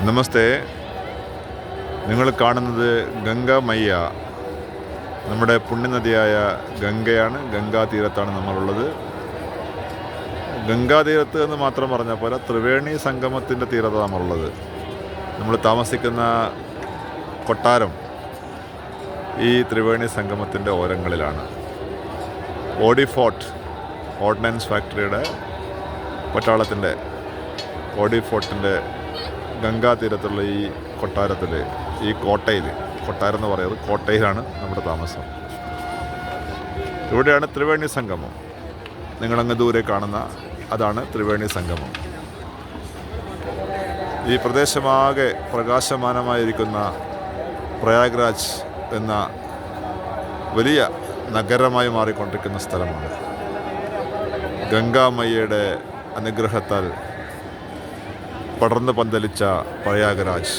നമസ്തേ. നിങ്ങൾ കാണുന്നത് ഗംഗാമയ്യ, നമ്മുടെ പുണ്യനദിയായ ഗംഗയാണ്. ഗംഗാതീരത്താണ് നമ്മളുള്ളത്. ഗംഗാതീരത്ത് എന്ന് മാത്രം പറഞ്ഞാൽ പോലെ ത്രിവേണി സംഗമത്തിൻ്റെ തീരത്താണ് നമ്മളുള്ളത്. നമ്മൾ താമസിക്കുന്ന കൊട്ടാരം ഈ ത്രിവേണി സംഗമത്തിൻ്റെ ഓരങ്ങളിലാണ്. ഓഡി ഫോർട്ട്, ഓർഡിനൻസ് ഫാക്ടറിയുടെ പട്ടാളത്തിൻ്റെ ഓഡി ഫോർട്ടിൻ്റെ ഗംഗാതീരത്തുള്ള ഈ കൊട്ടാരത്തിൽ, ഈ കോട്ടയിൽ, കൊട്ടാരം എന്ന് പറയുന്നത് കോട്ടയിലാണ് നമ്മുടെ താമസം. ഇവിടെയാണ് ത്രിവേണി സംഗമം. നിങ്ങളങ്ങ് ദൂരെ കാണുന്ന അതാണ് ത്രിവേണി സംഗമം. ഈ പ്രദേശമാകെ പ്രകാശമാനമായിരിക്കുന്ന പ്രയാഗ്രാജ് എന്ന വലിയ നഗരമായി മാറിക്കൊണ്ടിരിക്കുന്ന സ്ഥലമാണ്. ഗംഗാമയ്യയുടെ അനുഗ്രഹത്താൽ പടർന്നു പന്തലിച്ച പ്രയാഗ്രാജ്.